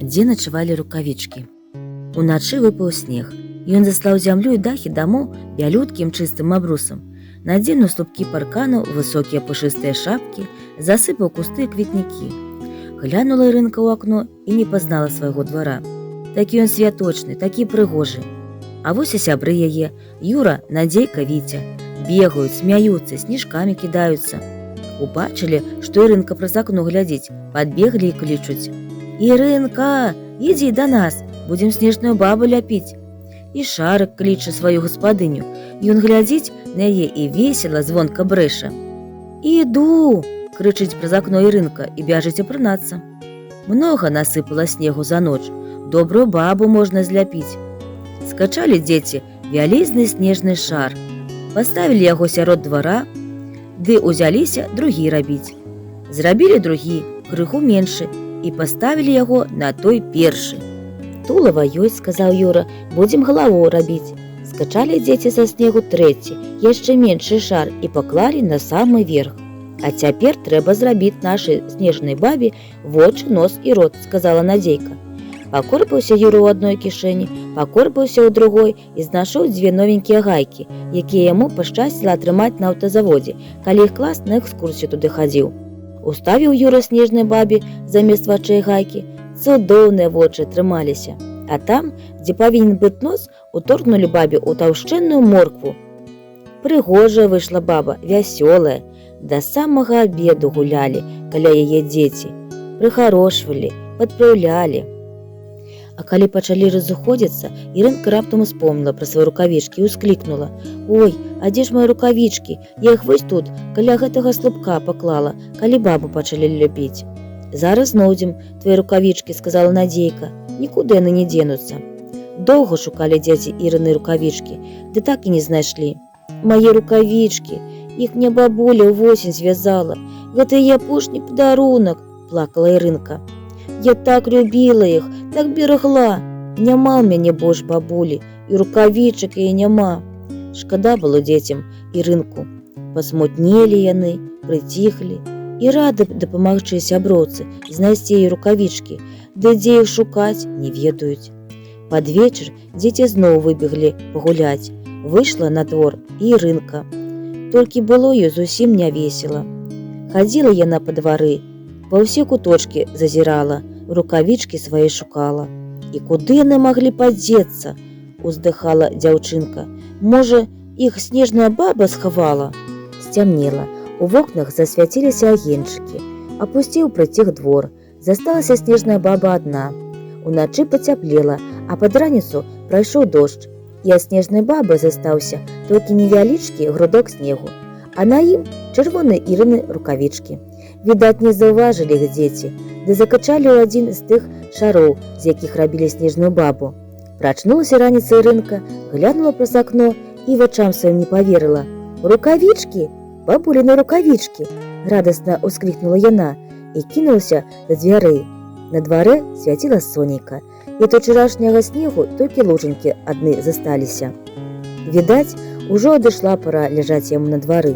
дзе начавалі рукавічкі. Уначы выпаў снег, ён заслаў зямлю і дахі дамоў бялюткім чыстым абрусам, надзеў слупкі парканаў высокія пушыстыя шапкі, засыпаў кусты і кветнікі. Глянула Ірынка ў акно і не пазнала свайго двара. Такі ён святочны, такі прыгожы. А вось і сябры яе, Юра, Надзейка, Віця. Бегаюць, смяюцца, снежкамі кідаюцца. Убачылі, што Ірынка праз акно глядзіць, падбеглі і клічуць: «Ірынка, ідзі да нас, будзем снежную бабу ляпіць». І Шарык кліча сваю гаспадыню. Ён глядзіць на яе і весела звонка брэша. «Іду!» – крычыць праз акно Ірынка і бяжыць апранацца. Многа насыпала снегу за ноч, добрую бабу можна зляпіць. Скачалі дзеці вялізны снежны шар, паставілі яго сярод двара, ды узяліся другі рабіць. Зрабілі другі, крыху меншы, і паставілі яго на той першы. «Тулава ёсць, – сказаў Юра, – будзем галаву рабіць». Скачалі дзеці са снегу трэці, яшчэ меншы шар і паклалі на самы верх. «А цяпер трэба зрабіць нашай снежнай бабе вочы, нос і рот», – сказала Надзейка. Пакорпаўся Юра ў адной кішэні, пакорпаўся ў другой і знайшоў дзве новенькія гайкі, якія яму пашчасціла атрымаць на аўтазаводзе, калі іх клас на экскурсію туды хадзіў. Уставіў Юра снежнай бабе замест вачэй гайкі, цудоўныя вочы атрымаліся. А там, дзе павінен быць нос, уторкнулі бабе ў таўшчэнную моркву. Прыгожая выйшла баба, вясёлая. Да самага абеду гулялі каля яе дзеці, прыхарошвалі, падпраўлялі. А калі пачалі разыходзіцца, Ірынка раптам успомніла пра свае рукавічкі і ўсклікнула: «Ой, а дзе ж мае рукавічкі? Я іх вось тут, каля гэтага слупка паклала, калі бабу пачалі ляпіць». «Зараз знойдзем твае рукавічкі», – сказала Надзейка. «Нікуды яны не дзенуцца». Доўга шукалі дзеці Ірыны рукавічкі, ды так і не знайшлі. «Мае рукавічкі, іх мне бабуля ўвосень звязала. Гэта яе апошні падарунак», – плакала Ірынка. «Я так любіла іх, так берагла. Няма ў мяне больш бабулі, і рукавічак яе няма». Шкада было дзецям Ірынку. Пасмутнелі яны, прыціхлі і рады дапамагчы сяброўцы знайсці яе рукавічкі, ды дзе іх шукаць, не ведаюць. Пад вечар дзеці зноў выбеглі пагуляць. Выйшла на двор і Ірынка. Толькі было ёй зусім не весела. Хадзіла яна па двары, па ўсе куточкі зазірала, рукавічкі свае шукала. «І куды яны маглі падзецца?» – уздыхала дзяўчынка. «Можа, іх снежная баба схавала?» Сцямнела, у вокнах засвяціліся агеньчыкі. Апусціў прыціх двор, засталася снежная баба адна. Уначы пацяплела, а пад раніцу прайшоў дождж, і ад снежнай бабы застаўся толькі невялічкі грудок снегу, а на ім чырвоныя Ірыны рукавічкі. Відаць, не заўважылі іх дзеці, ды закачалі ў адзін з тых шароў, з якіх рабілі снежную бабу. Прачнулася раніцай Ірынка, глянула праз акно і вачам сваім не паверыла. «Рукавічкі! Бабуліны рукавічкі!» – радасна ўсклікнула яна і кінулася да дзвярэй. На дварэ свяціла сонейка, і ад учарашняга снегу толькі лужынкі адны засталіся. Відаць, ужо адышла пара ляжаць яму на двары.